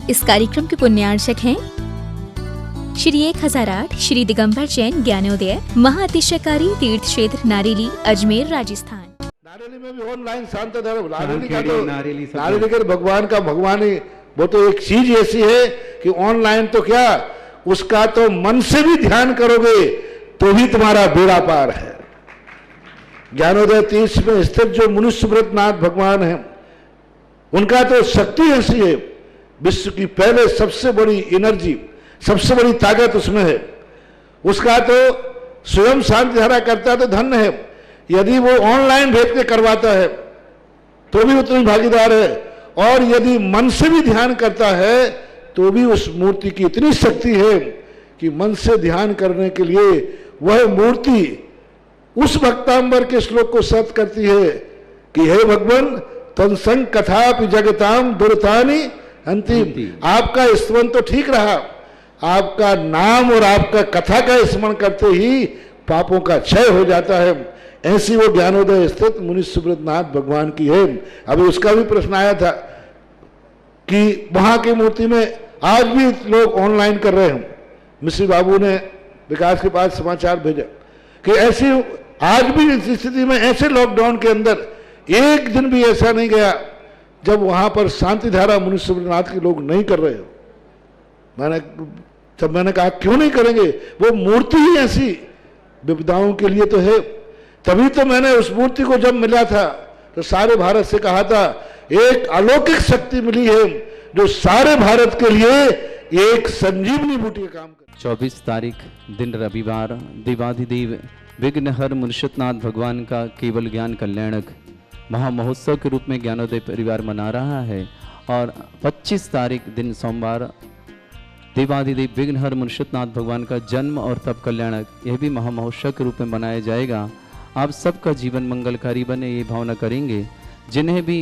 इस कार्यक्रम के पुण्यार्चक हैं श्री 1008 श्री दिगंबर जैन ज्ञानोदय महाअतिशयकारी तीर्थ क्षेत्र नारेली अजमेर राजस्थान। नारेली में भी ऑनलाइन शांत धर्म नारेली का भगवान का भगवान ही वो तो एक चीज ऐसी है कि ऑनलाइन तो क्या उसका तो मन से भी ध्यान करोगे तो भी तुम्हारा बेड़ा पार है। ज्ञानोदय तीर्थ में स्थित जो मुनि सुब्रतनाथ भगवान है उनका तो शक्ति ऐसी है, विश्व की पहले सबसे बड़ी एनर्जी सबसे बड़ी ताकत उसमें है। उसका तो स्वयं शांति धारा करता तो धन्य है, यदि वो ऑनलाइन भेज के करवाता है तो भी उतनी भागीदार है, और यदि मन से भी ध्यान करता है तो भी उस मूर्ति की इतनी शक्ति है कि मन से ध्यान करने के लिए वह मूर्ति उस भक्तांबर के श्लोक को सत्य करती है कि हे भगवान तत्संग कथापि जगताम दुर्तानि अंतिम। आपका स्मरण तो ठीक रहा, आपका नाम और आपका कथा का स्मरण करते ही पापों का क्षय हो जाता है। ऐसी वो ज्ञानोदय स्थित मुनि सुब्रतनाथ भगवान की है। अभी उसका भी प्रश्न आया था कि वहां की मूर्ति में आज भी लोग ऑनलाइन कर रहे हैं। मिश्री बाबू ने विकास के पास समाचार भेजा कि ऐसी आज भी इस स्थिति में ऐसे लॉकडाउन के अंदर एक दिन भी ऐसा नहीं गया जब वहां पर शांति धारा मुनि सुब्रतनाथ के लोग नहीं कर रहे हो। मैंने कहा क्यों नहीं करेंगे, वो मूर्ति ही ऐसी विपदाओं के लिए तो है। तभी तो मैंने उस मूर्ति को जब मिला था तो सारे भारत से कहा था एक अलौकिक शक्ति मिली है जो सारे भारत के लिए एक संजीवनी बूटी का काम कर। 24 तारीख दिन रविवार देवाधिदेव विघ्नहर मुनिषतनाथ भगवान का केवल ज्ञान कल्याणक महामहोत्सव के रूप में ज्ञानोदय परिवार मना रहा है, और 25 तारीख दिन सोमवार देवाधिदेव विघ्नहर मुनिषतनाथ भगवान का जन्म और तप कल्याणक यह भी महामहोत्सव के रूप में मनाया जाएगा। आप सबका जीवन मंगलकारी बने ये भावना करेंगे। जिन्हें भी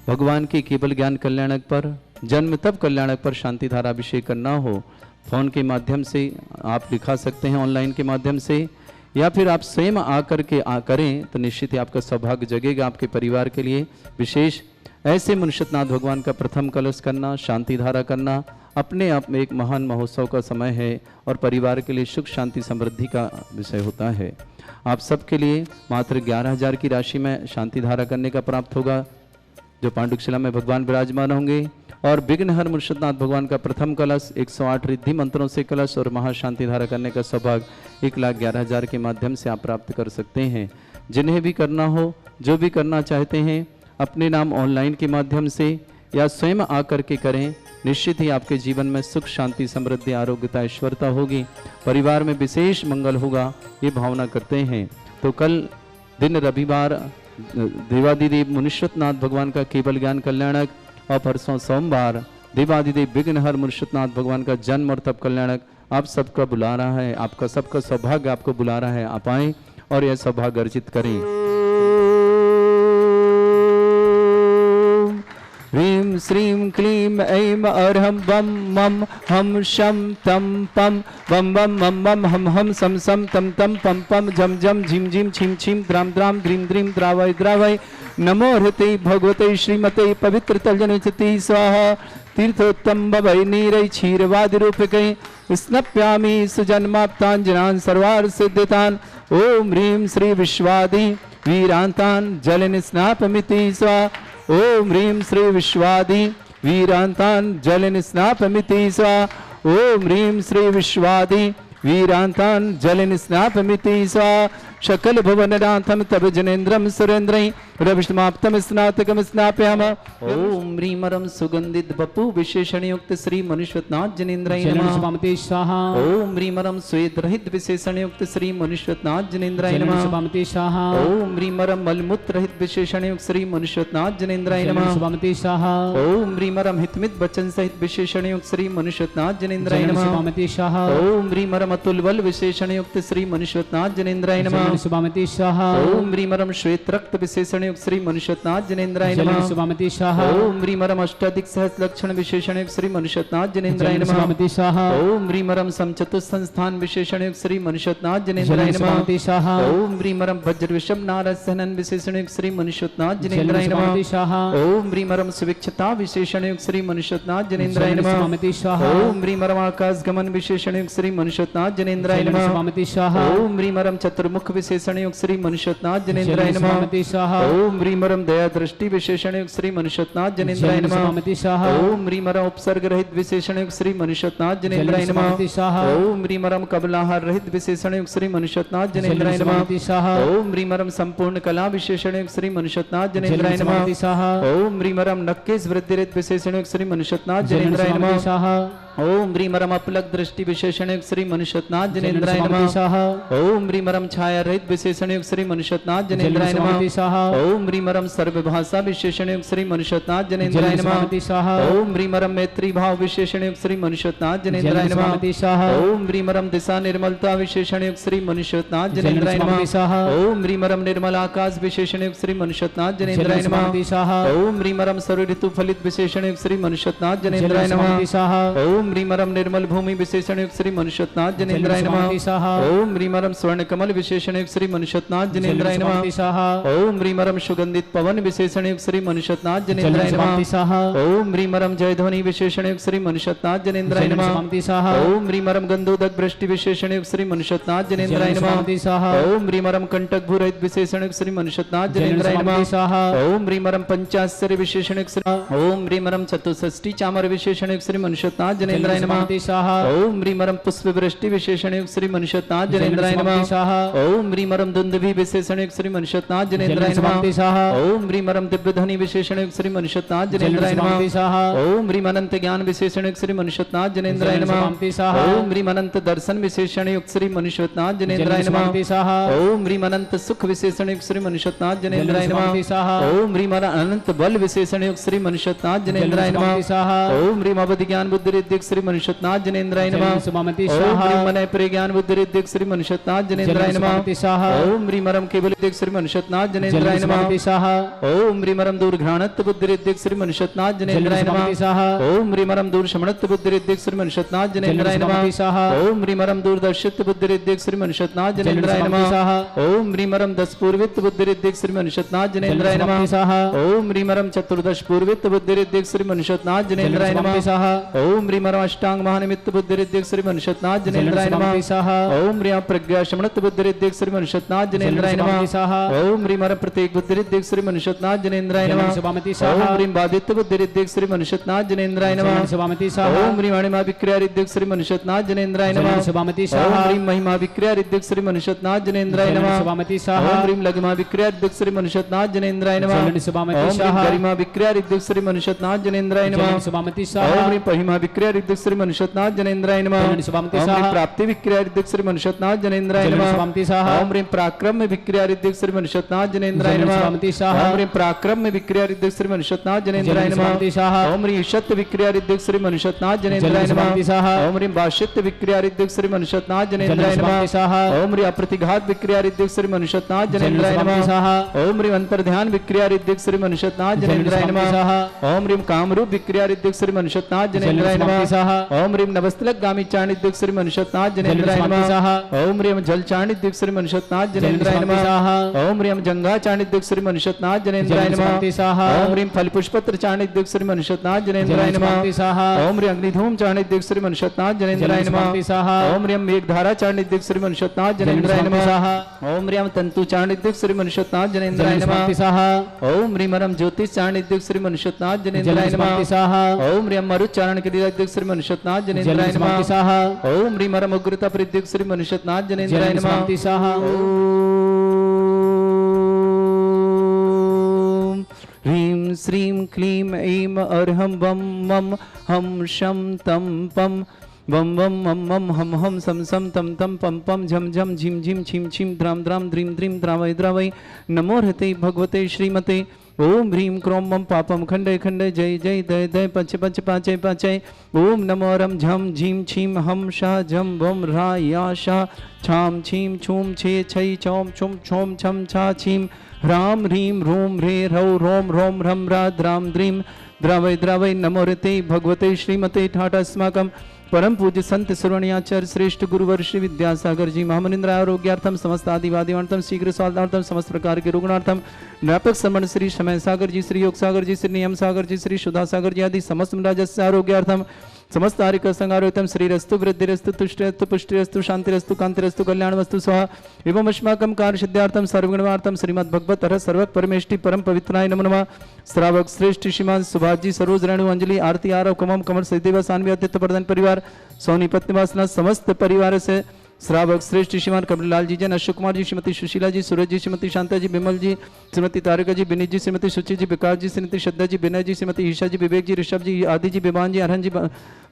भगवान के केवल ज्ञान कल्याणक पर जन्म तप कल्याणक पर शांति धारा अभिषेक करना हो, फोन के माध्यम से आप दिखा सकते हैं, ऑनलाइन के माध्यम से, या फिर आप स्वयं आकर के करें तो निश्चित ही आपका सौभाग्य जगेगा। आपके परिवार के लिए विशेष ऐसे मुनिषतनाथ भगवान का प्रथम कलश करना, शांति धारा करना अपने आप में एक महान महोत्सव का समय है और परिवार के लिए सुख शांति समृद्धि का विषय होता है। आप सबके लिए मात्र 11,000 की राशि में शांति धारा करने का प्राप्त होगा, जो पांडुशिला में भगवान विराजमान होंगे। और विघ्नहर मुनिषतनाथ भगवान का प्रथम कलश 108 रिद्धि मंत्रों से कलश और महाशांति धारा करने का सौभाग्य 1,11,000 के माध्यम से आप प्राप्त कर सकते हैं। जिन्हें भी करना हो, जो भी करना चाहते हैं, अपने नाम ऑनलाइन के माध्यम से या स्वयं आकर के करें। निश्चित ही आपके जीवन में सुख शांति समृद्धि आरोग्यता ऐश्वर्यता होगी, परिवार में विशेष मंगल होगा, ये भावना करते हैं। तो कल दिन रविवार देवाधिदेव मुनिषतनाथ भगवान का केवल ज्ञान कल्याणक और परसों सोमवार देवाधिदेव विघ्नहर मुनिषतनाथ भगवान का जन्म और तप कल्याणक आप सबका बुला रहा है। आपका सबका सौभाग्य आपको बुला रहा है, आप आएँ और यह सौभाग्य अर्जित करें। ह्रीं श्रीं क्लीं ऐं अर्हं बम मम हम शम तम पम बम बम मम मम हम हम सम सम तम तम पम पम झम झम झिम झिम छिम छिम द्राम द्राम द्रीम द्रीम द्रावय द्रावय नमो हृते भगवते श्रीमते पवित्र तलजनचति स्वाहा तीर्थोत्तम भवै नीरै क्षीरवादि रूपकै स्नप्यामि सुजन्माप्ताञ्जनान् सर्वार्थ सिद्धितान् ओम ह्रीं श्री विश्वादि वीरान्तान् जलन स्नापमिति स्वाहा ओम ह्रीं श्री विश्वादि वीरान्तान् जलन स्नापमिति स्वाहा ओम ह्रीं श्री विश्वादि वीरान्तान् जलन स्नापमिति स्वाहा शकल भुवननाथं तव जनेन्द्रं सुरेन्द्रै रविष्माप्तम स्नातकम स्नापयामः। ओम ह्रीमरं सुगंधित बपु विशेषण युक्त श्री मुनिषतनाथ जनेन्द्राय नमः। स्वाहा ओम ह्रीमरं श्वेत रहित विशेषण युक्त श्री मुनिषतनाथ जनेन्द्राय नमः। ओम ह्रीमरं मलमूत्र रहित विशेषण युक्त श्री मुनिषतनाथ जनेन्द्राय नमः। स्वाहा ओम ह्रीमरं हितमित वचन सहित विशेषण युक्त श्री मुनिषतनाथ जनेन्द्राय नमः। ओम ह्रीमरं अतुल बल विशेषण युक्त श्री मुनिषतनाथ जनेन्द्राय नमः। ओम ह्रीमरं श्वेत रक्त विशेषण युक्त श्री मनुष्यनाथ जनेन्द्राय जलन नमः। सुभामती शाह ओम ह्रीमरम अष्टाधिक सहस्र लक्षण विशेषण युक्त श्री मनुष्यनाथ जनेन्द्राय जलन नमः। सुभामती शाह ओम ह्रीमरम समचतुर संस्थान विशेषण युक्त श्री मनुष्यनाथ जनेन्द्राय जलन नमः। सुभामती शाह ओम ह्रीमरम वज्र विषम नारद सहनन विशेषण युक्त श्री मनुष्यनाथ जलन जनेन्द्राय नमः। सुभामती शाह ओम ह्रीमरम सुविक्षता विशेषण युक्त श्री मनुष्यनाथ जनेन्द्राय जलन नमः। सुभामती शाह ओम ह्रीमरम आकाश गमन विशेषण युक्त श्री मनुष्यनाथ जनेन्द्राय जलन नमः। सुभामती शाह ओम ह्रीमरम चतुर्मुख विशेषण युक्त श्री मनुष्यनाथ जनेन्द्राय जलन नमः। सुभामती शाह ओम ह्रीमरम दया दृष्टि विशेषण युक्त श्री मनुष्यनाथ जनेन्द्राय जलन नमः। सुभामती शाह ओम ह्रीमरम उपसर्ग रहित विशेषण युक्त श्री मनुष्यनाथ जनेन्द्राय जलन नमः। सुभामती शाह ओम ह्रीमरम कबलाहार रहित विशेषण युक्त श्री मनुष्यनाथ जलन जनेन्द्राय नमः। सुभामती शाह ओम ह्रीमरम संपूर्ण कला विशेषण युक्त श्री मनुष्यनाथ जनेन्द्राय जलन नमः। सुभामती शाह ओम ह्रीमरम नक्केश वृद्धि रहित विशेषण युक्त श्री मनुष्यनाथ जलन जनेन्द्राय सुभामती नमः। शाह ओम ह्रीमरम अपलक दृष्टि विशेषण युक्त श्री मनुष्यनाथ जलन जनेन्द्राय सुभामती नमः। शाह ओम ह्रीमरम छाया रहित विशेषण युक्त श्री मनुष्यनाथ जलन जनेन्द्राय नमः। सुभामती शाह ओम ह्रीमरम सर्वभाषा विशेषण युक्त श्री मनुष्यनाथ जनेन्द्राय जलन नमः। सुभामती शाह ओम ह्रीमरम मैत्री भाव विशेषण युक्त श्री मनुष्यनाथ जनेन्द्राय जलन नमः। सुभामती शाह ओम ह्रीमरम दिशा निर्मलता विशेषण युक्त श्री मनुष्यनाथ जलन जनेन्द्राय नमः। सुभामती शाह ओम ह्रीमरम निर्मल आकाश विशेषण युक्त श्री मनुष्यनाथ जनेन्द्राय जलन नमः। सुभामती शाह ओम ह्रीमरम सर्व ऋतु फलित विशेषण युक्त श्री मनुष्यनाथ जनेन्द्राय जलन नमः। सुभामती शाह ओम ह्रीमरम निर्मल भूमि विशेषण युक्त श्री मनुष्यनाथ जनेन्द्राय जलन नमः। सुभामती शाह ओम ह्रीमरम स्वर्ण कमल विशेषण युक्त श्री मनुष्यनाथ जनेन्द्राय जलन नमः। सुभामती शाह ओम ह्रीमरम सुगंधित पवन विशेषण युक्त श्री मनुष्यनाथ जलन जनेन्द्राय सुभामती नमः। शाह ओम ह्रीमरम जयध्वनि विशेषण युक्त श्री मनुष्यनाथ जनेन्द्राय जलन नमः। सुभामती शाह ओम ह्रीमरम गंधोदक वृष्टि विशेषण युक्त श्री मनुष्यनाथ जनेन्द्राय जलन नमः। सुभामती शाह ओम ह्रीमरम कंटक भूरहित विशेषण युक्त श्री मनुष्यनाथ जलन जनेन्द्राय सुभामती नमः। शाह ओम ह्रीमरम पंचाश्चर्य विशेषण युक्त श्री ओम ह्रीमरम चतुष्षष्टि चामर विशेषण युक्त श्री मनुष्यनाथ जनेन्द्राय जलन नमः। सुभामती शाह ओम ह्रीमरम पुष्प वृष्टि विशेषण युक्त श्री मनुष्यनाथ जलन जनेन्द्राय नमः। सुभामती शाह ओम ह्रीमरम दुंदुभि विशेषण युक्त श्री मनुष्यनाथ जनेन्द्राय जलन सुभामती नमः। शाह ओम ह्रीमरम दिव्यध्वनि विशेषण युक्त श्री मनुष्यनाथ जलन जनेन्द्राय सुभामती नमः। शाह ओम ह्रीम अनंत ज्ञान विशेषण युक्त श्री मनुष्यनाथ जनेन्द्राय जलन नमः। सुभामती शाह ओम ह्रीम अनंत दर्शन विशेषण युक्त श्री मनुष्यनाथ जनेन्द्राय जलन नमः। सुभामती शाह ओम ह्रीम अनंत सुख विशेषण युक्त श्री मनुष्यनाथ जलन जनेन्द्राय सुभामती नमः। शाह ओम ह्रीम अनंत बल विशेषण युक्त श्री मनुष्यनाथ जनेन्द्राय जलन नमः। सुभामती शाह ओम ह्रीम अवधि ज्ञान बुद्धि रिद्धिक श्री मनुष्यनाथ जनेन्द्राय नमः। जलन सुभामती ओम शाह ह्रीम मनय प्रज्ञान बुद्धि रिद्धिक श्री मनुष्यनाथ जनेन्द्राय जलन नमः। सुभामती शाह ओम ह्रीम अरम केवल रिद्धिक श्री मनुष्यनाथ जनेन्द्राय जलन नमः। सुभामती शाह ओम ह्रीम अरम दूर घ्राणत्व बुद्धि रिद्धिक श्री मनुष्यनाथ जनेन्द्राय जलन नमः। सुभामती शाह ओम ह्रीम अरम दूर शमणत्व बुद्धि रिद्धिक श्री मनुष्यनाथ जनेन्द्राय जलन नमः। सुभामती शाह ओम ह्रीम अरम दूरदर्शित्व बुद्धि रिद्धिक श्री मनुष्यनाथ जलन जनेन्द्राय सुभामती नमः। शाह ओम ह्रीम अरम दस पूर्वित्व बुद्धि रिद्धिक श्री मनुष्यनाथ जनेन्द्राय जलन नमः। सुभामती शाह ओम ह्रीम अरम चतुर्दश पूर्वित्व बुद्धि रिद्धिक श्री मनुष्यनाथ जनेन्द्राय जलन नमः। सुभामती शाह ओम ह्रीम अरम अष्टांग महानिमित्त बुद्धि रिद्धिक श्री मनुष्यनाथ जनेन्द्राय जलन नमः। सुभामती शाह ओम ह्रीम प्रज्ञा शमणत्व बुद्धि रिद्धिक श्री मनुष्यनाथ जनेन्द्राय जलन नमः। सुभामती शाह ओम ह्रीम अरम प्रत्येक बुद्धि रिद्धिक श्री मनुष्यनाथ जनेन्द्राय जलन नमः। सुभामती शाह ओम ह्रीम बाधित्व बुद्धि रिद्धिक श्री मनुष्यनाथ जनेन्द्राय नमः। जलन सुभामती शाह ओम ह्रीम अणिमा विक्रिया रिद्धिक श्री मनुष्यनाथ जनेन्द्राय जलन नमः। सुभामती ओम शाह ह्रीम महिमा विक्रिया रिद्धिक श्री मनुष्यनाथ जनेन्द्राय जलन नमः। सुभामती शाह ओम ह्रीम लघिमा विक्रिया रिद्धिक श्री मनुष्यनाथ जनेन्द्राय नमः। जलन सुभामती ओम ह्रीम शाह गरिमा विक्रिया रिद्धिक श्री मनुष्यनाथ जनेन्द्राय नमः। जलन सुभामती शाह ओम ह्रीम पहिमा विक्रिया रिद्धिक श्री मनुष्यनाथ जनेन्द्राय नमः। जलन सुभामती ओम शाह ह्रीम प्राप्ति विक्रिया रिद्धिक श्री मनुष्यनाथ जनेन्द्राय जलन नमः। सुभामती शाह ओम ह्रीम पराक्रम विक्रिया रिद्धिक श्री मनुष्यनाथ जनेन्द्राय जलन नमः। सुभामती शाह ओम ह्रीम पराक्रम विक्रिया रिद्धिक श्री मनुष्यनाथ जनेन्द्राय जलन नमः। सुभामती शाह ओम ह्रीम ईशत विक्रिया रिद्धिक श्री मनुष्यनाथ जनेन्द्राय जलन नमः। सुभामती शाह ओम ह्रीम भाष्यत विक्रिया रिद्धिक श्री मनुष्यनाथ जनेन्द्राय जलन नमः। सुभामती शाह ओम ह्रीम अप्रतिघात विक्रिया रिद्धिक श्री मनुष्यनाथ जलन जनेन्द्राय सुभामती नमः। शाह ओम ह्रीम अंतर्ध्यान विक्रिया रिद्धिक श्री मनुष्यनाथ जनेन्द्राय जलन नमः। सुभामती शाह ओम ह्रीम कामरूप विक्रिया रिद्धिक श्री मनुष्यनाथ जनेन्द्राय जलन नमः। सुभामती शाह ओम ह्रीम नवस्तलक गामी चाणिद्युक श्री मनुष्यनाथ जनेन्द्राय जलन सुभामती नमः। शाह ओम ह्रीम जल चाणिद्युक श्री मनुष्यनाथ जनेन्द्राय जलन नमः। सुभामती शाह ओम ह्रीम जंगा चाणिद्युक श्री मनुष्यनाथ जनेन्द्राय जलन नमः। सुभामती शाह ओम ह्रीम फल पुष्पत्र चाणिद्युक श्री मनुष्यनाथ जनेन्द्राय जलन नमः। सुभामती शाह ओम ह्रीम अग्निधूम चाणिद्युक श्री मनुष्यनाथ जनेन्द्राय जलन नमः। सुभामती शाह ओम ह्रीम मेघधारा चाणिद्युक श्री मनुष्यनाथ जनेन्द्राय जलन नमः। सुभामती शाह ओम ह्रीम तंतु चाणिद्युक श्री मनुष्यनाथ जनेन्द्राय जलन नमः। सुभामती शाह ओम ह्रीम अरम ज्योतिष चाणिद्युक श्री मनुष्यनाथ जनेन्द्राय जलन सुभामती नमः। शाह ओम ह्रीम मरुच्चारण क्रियाद्युक श्री मनुष्यनाथ जनेन्द्राय जलन सुभामती नमः। शाह ओम ह्रीम अरम उग्रता प्रद्युक श्री मनुष्यनाथ जनेन्द्राय जलन नमः। सुभामती शाह ओम ह्रीम श्रीम क्लीम ऐम अर्हम वम मम हम शम तम पम वम वम मम मम हम हम सम सम तम तम पम पम झम झम झिम झिम छिम छिम द्राम द्राम द्रीम द्रीम द्रावय द्रावय नमो हते भगवते श्रीमते ओम ह्रीं क्रों मम पापम खंडे खंडे जय जय दय दय पंच पंच पांचय पांचय ओम नमो रम झम झीम छीम हम शाह झम वम रा या शाह छाम छीम छूम छे छई चौम छुम छोम छम छा छीम ह्राम ह्रीं रूम ह्रे रौ रोम रोम रम रा द्राम द्रीम द्रावय द्रावय नमो रते भगवते श्रीमते ठाटा अस्माकं परम पूज्य संत सुवर्णयाचार्य श्रेष्ठ गुरुवर श्री विद्यासागर जी महामनिंद्र आरोग्यार्थम समस्त आदिवादिवार्थम शीघ्र स्वास्थ्यार्थम समस्त प्रकार के रुग्णार्थम व्यापक समण श्री समय सागर जी श्री योग सागर जी श्री नियम सागर जी श्री सुधा सागर जी आदि समस्त राजस्य आरोग्यार्थम समस्त आरिक संगारोतम श्रीरस्तु वृद्धिरस्तु तुष्टिरस्तु पुष्टिरस्तु शांतिरस्तु कांतिरस्तु कल्याणवस्तु स्वाहा एवं अस्माकं कार्य सिद्धार्थम सर्वगुणवार्थम श्रीमद् भगवत हर सर्वक परमेष्टि परम पवित्राय नमो नमः श्रावक श्रेष्ठ श्रीमान सुभाष जी सरोज रेणु अंजलि आरती आरव कमम कमल सहिदेव सान्वी आदित्य प्रधान परिवार सोनी पत्नीवासना समस्त परिवार से श्रावक श्रेष्ठ श्रीमान कमललाल जी जैन अशोक कुमार जी श्रीमती सुशीला जी सूरज जी श्रीमती शांता जी बिमल जी श्रीमती तारिका जी विनीत जी श्रीमती सुचि जी विकास जी श्रीमती श्रद्धा जी विनय जी श्रीमती ईशा जी विवेक जी ऋषभ जी आदि जी विमान जी अरहन जी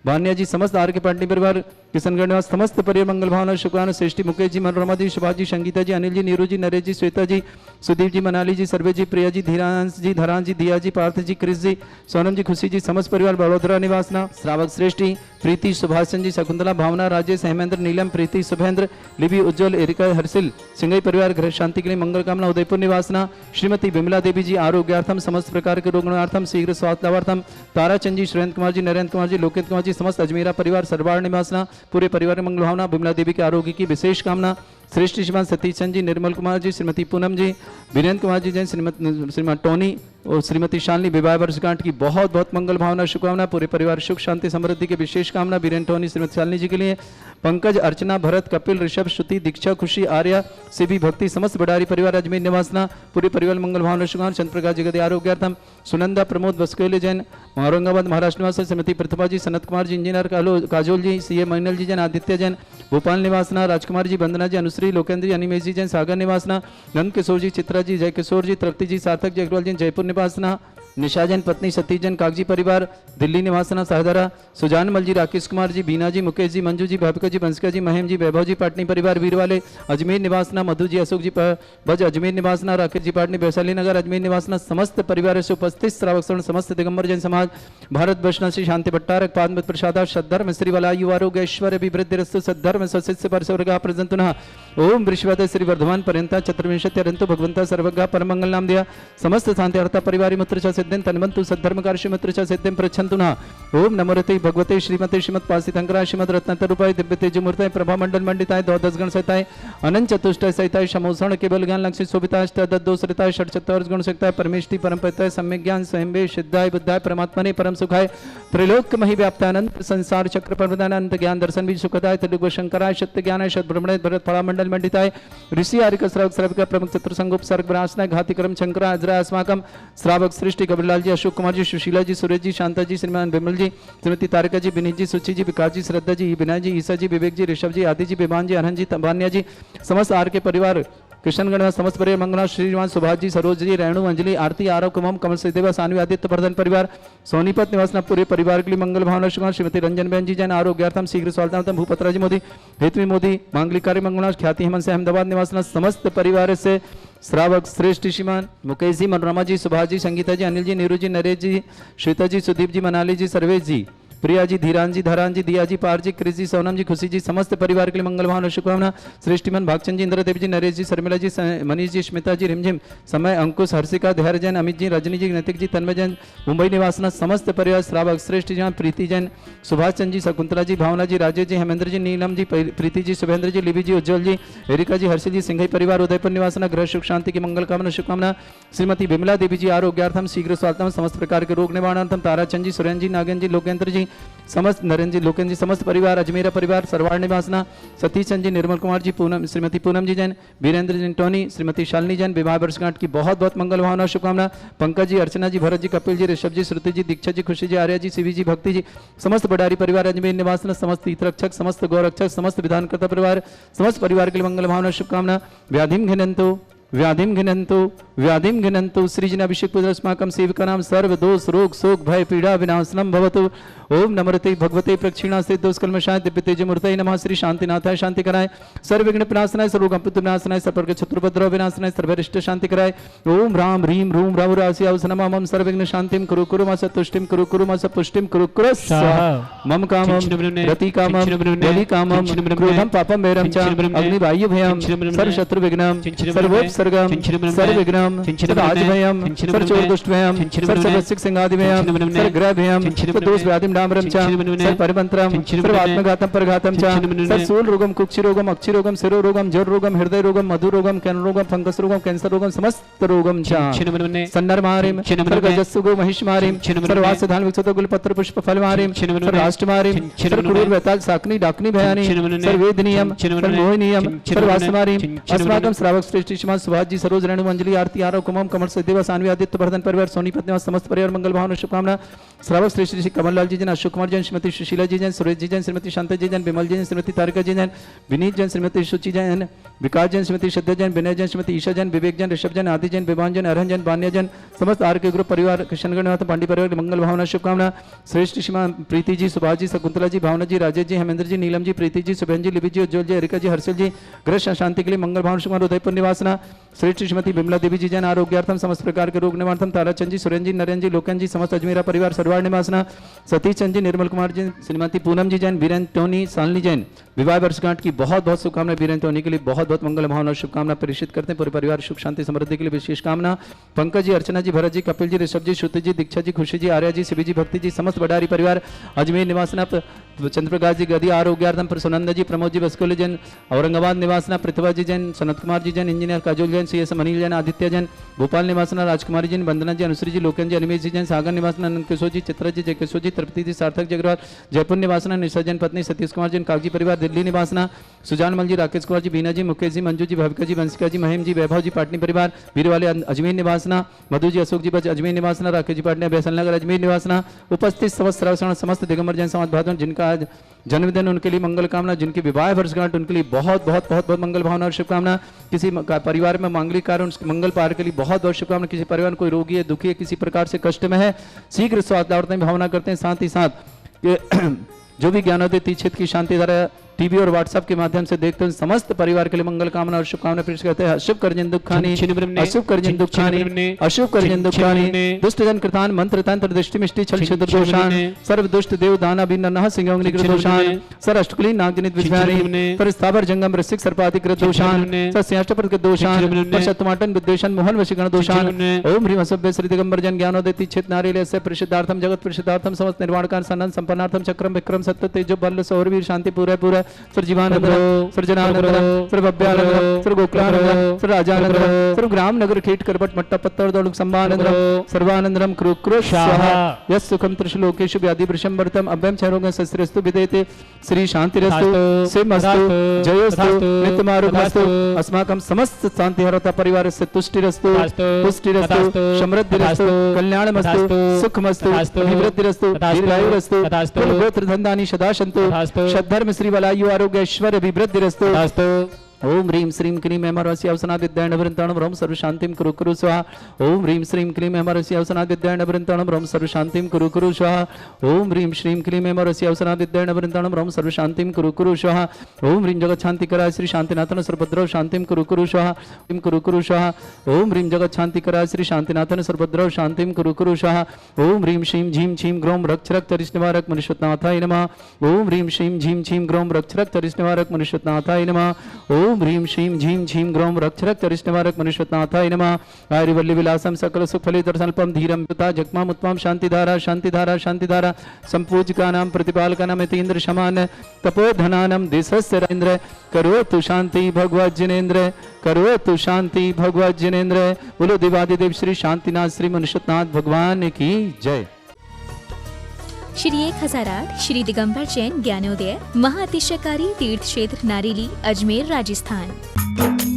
भान्या जी समस्त आर के पाटनी परिवार किशनगढ़ निवास समस्त परिवार मंगल भावना शुक्राना श्रेष्ठी मुकेश जी मनोरमा जी सुभाष जी संगीता जी अनिल जी नीरू जी नरेश जी श्वेता जी सुदीप जी मनाली जी सर्वे जी प्रिया जी धीरांश जी धरान जी दिया जी पार्थ जी क्रिस जी सोनम जी खुशी जी समस्त परिवार बड़ोदरा निवासना श्रावक श्रेष्ठी प्रीति सुभाषचंद जी शकुंतला भावना राजेश हेमेंद्र नीलम प्रीति शुभेंद्र लिबी उज्जवल एरिका हर्षिल सिंगई परिवार घर शांति के लिए मंगल कामना उदयपुर निवासना श्रीमती बिमला देवी जी आरोग्यार्थम समस्त प्रकार के रोगणार्थम शीघ्र स्वास्थ्यार्थम ताराचंद जी सुरेंद्र कुमार जी नरेंद्र कुमार जी लोकेत कुमार जी समस्त अजमेरा परिवार सरवाड़ निवासना पूरे परिवार मंगल भावना बिमला देवी के आरोग्य की विशेष कामना श्रेष्ठ श्रीमान सतीश चंद जी निर्मल कुमार जी श्रीमती पूनम जी वीरेंद्र कुमार जी जैन श्रीमान टोनी और श्रीमती शालिनी विवाह वर्षगांठ की बहुत बहुत मंगल भावना शुभकामना पूरे परिवार सुख शांति समृद्धि की विशेष कामना वीरेंद्र टोनी श्रीमती शालिनी जी के लिए पंकज अर्चना भरत कपिल ऋषभ श्रुति दीक्षा खुशी आर्या सिबी भक्ति समस्त बडारी परिवार अजमेर निवासना पूरे परिवार मंगल भावना शुभकामना चंद्र प्रकाश जगदे आरोग्यार्थम सुनंदा प्रमोद बस्कोले जैन औरंगाबाद महाराष्ट्र निवास श्रीमती प्रतिभा जी सनत कुमार जी इंजीनियर काजोल जी सीए मैनल जी जैन आदित्य जैन भोपाल निवासना राजकुमार जी वंदना जी अनुश्री लोकेंद्र जी अनिमेश जी जैन सागर निवासना नंद किशोर जी चित्रा जी जय किशोर जी तृप्ति जी सार्थक जी अग्रवाल जी जयपुर निवासना निशा जैन पत्नी सतीश जैन कागजी परिवार दिल्ली निवासना साहदरा सुजान मल जी राकेश कुमार जी बीना जी मुकेश जी मंजू जी भाविका जी बंसिका जी महेम जी वैभव जी पाटनी परिवार वीर वाले अजमेर निवासना मधु जी अशोक जी भज अजमेर निवासना राकेश जी पाटनी वैशाली नगर अजमेर निवासना समस्त परिवार से उपस्थित श्रावक श्रवण समस्त दिगंबर जैन समाज भारत वैष्णव श्री शांति भट्टारक पाद प्रसाद सद्धर्म श्री वलायु आरोग्य ऐश्वर्य अभिवृद्धिरस्तु सद्धर्म सस्य परसवर्गा प्रजंतुनः ओम वृषभते श्री वर्धमान पर्यंता चतुर्विंशति अरंतु भगवंता सर्वगा परमंगल नाम दिया समस्त शांति अर्था परिवारी मित्र च सिद्धेन तन्वंतु सद्धर्म कार्य मित्र च सिद्धेन प्रच्छन्तुनः ओम नमोरते भगवते श्रीमते श्रीमत् पासितंकरा श्रीमद रत्नतरूपाय दिव्य तेज मूर्ताय प्रभा मंडल मंडिताय द्वादश गण सहिताय अनंत चतुष्टय सहिताय शमोषण केवल ज्ञान लक्ष्य शोभिताय दद्दोसरिताय षट चतुर्थ गुण सहिताय परमेष्टि परम पवित्राय सम्यक ज्ञान स्वयंभे सिद्धाय बुद्धाय परमात्मने परम सुखाय त्रैलोक्य महि व्याप्तानंत संसार चक्र प्रवदानंत ज्ञान दर्शन भी सुखदाय त्रिलोक शंकराय सत्य ज्ञानाय शत ब्रह्मणे भरत फला मंडल मंडिताय ऋषि आरिक श्रावक श्राविका प्रमुख चतुर्संगोप सर्ग ब्रासनाय घाति क्रम शंकरा अजरा अस्माकम श्रावक सृष्टि कबीरलाल जी अशोक कुमार जी सुशीला जी सूरज जी शांता जी श्रीमान विमल जी श्रीमती तारिका जी विनीत जी सुचि जी विकास जी श्रद्धा जी विनय जी ईसा जी विवेक जी ऋषभ जी आदि जी विमान जी अरहन जी तबान्या जी समस्त आर के परिवार कृष्णगढ़ समस्त परिवार मंगला श्रीमान सुभाष जी सरोज जी रेणु अंजलि आरती आरव कुमम कमल सहिदेवा सानवी आदित्य प्रधान परिवार सोनीपत निवासना पूरे परिवार के लिए मंगल भावना शुभकामना श्रीमती रंजन बहन जी जैन आरोग्यार्थम शीघ्र स्वास्थ्यार्थम भूपतरा जी मोदी हेतवी मोदी मांगलिक कार्य मंगला ख्याति हेमंत से अहमदाबाद निवासना समस्त परिवार से श्रावक श्रेष्ठ श्रीमान मुकेश जी मनोरमा जी सुभाष जी संगीता जी अनिल जी नीरू जी नरेश जी श्वेता जी सुदीप जी मनाली जी सर्वेश जी प्रिया जी धीरान जी धरान जी दिया जी पार जी क्रिस जी सोनम जी खुशी जी समस्त परिवार के लिए मंगल भावना शुभकामना श्रेष्ठीमन भागचंद जी इंद्रदेव जी नरेश जी शर्मिला जी मनीष जी स्मिता जी रिमझिम समय अंकुश हर्षिका धैर्य जैन अमित जी रजनी जी नैतिक जी तन्मय जैन मुंबई निवासना समस्त परिवार श्रावक श्रेष्ठ जैन प्रीति जैन सुभाष चंद जी शकुंतला जी भावना जी राजेश जी हेमेंद्र जी नीलम जी प्रीति जी शुभेंद्र जी लिबी जी उज्जवल जी एरिका जी हर्षिल जी सिंघई परिवार उदयपुर निवासना गृह सुख शांति की मंगल कामना शुभकामना श्रीमती बिमला देवी जी आरोग्यार्थम शीघ्र स्वास्थ्यम समस्त प्रकार के रोग निवारणार्थम ताराचंद जी सुरेंद्र जी नागेंद्र जी लोकेंद्र जी समस्त नरेंद्र जी लोकेंद्र जी समस्त परिवार अजमेरा परिवार सरवाड़ निवासना सतीश चंद जी निर्मल कुमार जी पूनम श्रीमती पूनम जी जैन वीरेंद्र जी टोनी श्रीमती शालिनी जैन विवाह वर्षगांठ की बहुत बहुत मंगल भावना शुभकामना पंकज जी अर्चना जी भरत जी कपिल जी ऋषभ जी श्रुति जी दीक्षा जी खुशी जी आर्या जी सीवी जी भक्ति जी समस्त बडारी परिवार अजमेर निवासना समस्त तीर्थरक्षक समस्त गौरक्षक समस्त विधानकर्ता परिवार समस्त परिवार के लिए मंगल भावना शुभकामना व्याधिम घिनंतु व्याधिम घिनन्तु सृजनाभिषेक पुत्रस्माकं सेवकानां सर्व दोष रोग शोक भय पीड़ा विनाशनम भवतु। ओम नमस्ते भगवते प्रक्षिणास्ते दोषकल्मषाय दिव्य तेजमूर्तये नमः। श्री शांतिनाथाय शांति कराय, सर्व विघ्न विनाशनाय, सर्वोपद्रव विनाशनाय, सर्व शत्रुपद्रव विनाशनाय, सर्वरिष्ट शांति कराय। ओम राम ह्रीम रूम राहु रासि औस नमः। मम सर्व विघ्न शांतिम कुरु कुरु मस तुष्टिम कुरु कुरु मस पुष्टिम कुरु कुरु स्वाहा। मम कामम रति कामम बलि कामम क्रोधम पापम वैरम च अग्नि वायु भयम सर्व शत्रु विघ्नम सर्वोपसर्गम सर्व विघ्नम सर्व आज भयम सर्व चोर दुष्ट भयम सर्व सर्वसिक सिंहादि भयम सर्व ग्रह भयम सर्व दोष व्याधिम डामरम च सर्व परिमंत्रम सर्व आत्मघातम परघातम च सर्व सूल रोगम कुक्षि रोगम अक्षि रोगम शिरो रोगम जर रोगम हृदय रोगम मधु रोगम कैन रोगम फंगस रोगम कैंसर रोगम समस्त रोगम च सन्नर मारिम सर्व गजस्सु गो महिष मारिम सर्व वासधान विक्षत गुल पत्र पुष्प फल मारिम सर्व राष्ट्र मारिम सर्व क्रूर वेताल साकनी डाकनी भयानी सर्व वेदनीयम सर्व मोहिनीयम सर्व वासमारिम अस्माकं श्रावक श्रेष्ठ श्रीमान सुभाष जी सरोज रेणु मंजली आरती आरो कुमम कमल सदेव सानवी आदित्य वर्धन परिवार सोनी पत्नी समस्त परिवार मंगल भावना शुभकामना। श्रावक श्रेष्ठ श्री कमललाल जी जैन, अशोक कुमार जैन, श्रीमती सुशीला जी जैन, सुरेश जी जैन, श्रीमती शांता जी जैन, विमल जी जैन, श्रीमती तारिका जी जैन, विनीत जैन, श्रीमती सुचि जैन, विकास जैन, श्रीमती श्रद्धा जैन, विनय जैन, श्रीमती ईशा जैन, विवेक जैन, ऋषभ जैन, आदि जैन, विभान जैन, अरहन जैन, बान्या जैन, समस्त आर के ग्रुप परिवार कृष्णगण पांडी परिवार मंगल भावना शुभकामना। श्रेष्ठ श्रीमान प्रीति जी, सुभाष जी, शकुंतला जी, भावना जी, राजेश जी, हेमेंद्र जी, नीलम जी, प्रीति जी, सुबेन जी, लिपि जी, उज्जवल जी, अरिका जी, हर्षल जी, ग्रह शांति के लिए मंगल भावना शुभकामना। उदयपुर निवासना श्रेष्ठ श्रीमती बिमला देवी जी जैन, आरोग्यार्थम समस्त प्रकार के रोग निवारणार्थम ताराचंद जी, सुरेंद्र जी, नरेंद्र जी, लोकन जी, समस्त अजमेरा परिवार सरवार निवासना सतीश चंद जी, निर्मल कुमार जी, श्रीमती पूनम जी जैन, वीरेंद्र टोनी, सालनी जैन विवाह वर्षगांठ की बहुत बहुत शुभकामनाएं। वीरेंद्र टोनी के लिए बहुत बहुत मंगल भावना शुभकामना प्रेषित करते हैं। पूरे परिवार सुख शांति समृद्धि के लिए विशेष कामना। पंकज जी, अर्चना जी, भरत जी, कपिल जी, ऋषभ जी, श्रुति जी, दीक्षा जी, खुशी जी, आर्या जी, शिवी जी, भक्ति जी, समस्त बडारी परिवार अजमेर निवासना चंद्रप्रकाश जी, गदी आरोग्यार्थम प्रसन्नंद जी, प्रमोद जी, बस्कोली जैन, औरंगाबाद निवासना पृथ्वा ji Jain, Sanat Kumar ji Jain, engineer Kajol Jain, C S Anil Jain, Aditya Jain, Bhopal निवासना राजकुमारी जी, वंदना जी, अनुश्री जी, लोकन जी, अनिमेश जी जैन, सागर निवासना नंद किशोर जी, चित्रा जी, जय किशोर जी, तृप्ति जी, सार्थक जी अग्रवाल, जयपुर निवासना निशा जैन, पत्नी सतीश कुमार जैन, कागजी परिवार दिल्ली निवासना सुजान मल जी, राकेश कुमार जी, बीना जी, मुकेश जी, मंजू जी, भाविका जी, वंशिका जी, महिम जी, वैभव जी, पाटनी परिवार वीर वाले अजमेर निवासना, मधु जी, अशोक जी बच अजमेर निवासना, राकेश जी पाटनी बैसल नगर अजमेर निवासना, उपस्थित समस्त दिगंबर जैन समाज भादन जिनका आज जन्मदिन उनके लिए मंगल कामना, जिनकी विवाह वर्षगांठ उनके लिए बहुत बहुत बहुत बहुत मंगल भावना और शुभकामना। किसी परिवार में मांगलिक कार्य मंगल पार के लिए बहुत बहुत शुभकामना। किसी परिवार में कोई रोगी है, दुखी है, किसी प्रकार से कष्ट में है, शीघ्र स्वास्थ्य लाभ की भावना करते हैं। साथ ही साथ जो भी ज्ञानोदय तीक्षित की शांति धारा टीवी और व्हाट्सएप के माध्यम से देखते हैं, समस्त परिवार के लिए मंगल कामना और शुभकामना पेश करते हैं। अशुभ कर्जन दुखानी, अशुभ कर्जन दुखानी, अशुभ कर्जन दुखानी, दुष्ट जन कृतान मंत्र तंत्र दृष्टि मिष्टि छल छिद्र दोषान, सर्व दुष्ट देव दाना बिन नह सिंह दोषान, सर अष्टकुली नागजनित विद्यानी, पर स्थावर जंगम रसिक सर्पाति कृत दोषान, सर स्याष्टपद कृत दोषान, पर शतमाटन विद्वेषण मोहन वशीकरण दोषान। ओम ह्रीम असभ्य श्री दिगंबर जन ज्ञानोदय तीक्षित नारिले से प्रसिद्धार्थम जगत प्रसिद्धार्थम समस्त निर्वाण काल सनन संपन्नार्थम चक्रम विक्रम सत्य तेजो बल सौरवीर शांति पूरा पूरा सर्जीवानंद सर्जनानंद सर्वभ्यानंद सर्वगोकुलानंद सर्वराजानंद सर्वग्राम नगर खेट करबट मट्टा पत्तर दौलुक संभानंद सर्वानंदरम क्रुक्रो स्वाहा यस सुखम त्रिशलोकेषु व्याधि वृषंवर्तम अभ्यम क्षरोगं सस्त्रस्तु विदेते श्री शांतिरस्तु सिमस्तु जयोस्तु नित्यमारुगमस्तु अस्माकं समस्त शांतिहरता परिवारस्य तुष्टिरस्तु पुष्टिरस्तु समृद्धिरस्तु कल्याणमस्तु सुखमस्तु अभिवृद्धिरस्तु दीर्घायुरस्तु कुलगोत्र धन्धानि सदा सन्तु सद्धर्म श्री वलायु आरोग्य ऐश्वर्य अभिवृद्धिरस्तु। ओम ह्रीम श्रीम क्लीम हेमरसी अवसनादिद्याणवृंताणम रोम सर्व शांतिम कुरु कुरु स्वाहा। ओम ह्रीम श्रीम क्लीम हेमरसी अवसनादिद्याणवृंताणम रोम सर्व शांतिम कुरु कुरु स्वाहा। ओम ह्रीम श्रीम क्लीम हेमरसी अवसनादिद्याणवृंताणम रोम सर्व शांतिम कुरु कुरु स्वाहा। ओम ह्रीम जगत शांति कराय श्री शांतिनाथन सर्वभद्रव शांतिम कुरु कुरु स्वाहा कुरु कुरु स्वाहा। ओम ह्रीम जगत शांति कराय श्री शांतिनाथन सर्वभद्रव शांतिम कुरु कुरु स्वाहा। ओम ह्रीम श्रीम झीम छीम ग्रोम रक्षरक तरिष्णवारक मनुष्यनाथाय नमः। ओम ह्रीम श्रीम झीम छीम ग्रोम रक्षरक तरिष्णवारक मनुष्यनाथाय नमः। ओम ह्रीम श्रीम झीम झीम ग्रोम रक्षरक तरिष्णवारक मनुष्यनाथाय नमः। आयुर्वल्ली विलासम सकल सुखफले दर्शनल्पम धीरम पिता जगमाम उत्तम शांतिधारा शांतिधारा शांतिधारा संपूजकानां प्रतिपालकानां यतीन्द्र समान तपोधनानां देशस्य राजेन्द्र करोतु शांति भगवत जिनेन्द्र करोतु शांति भगवत जिनेन्द्र। बोलो देवादिदेव श्री शांतिनाथ श्री मनुष्यनाथ भगवान की जय। श्री 1008 श्री दिगंबर जैन ज्ञानोदय महाअतिशयकारी तीर्थ क्षेत्र नारेली अजमेर राजस्थान।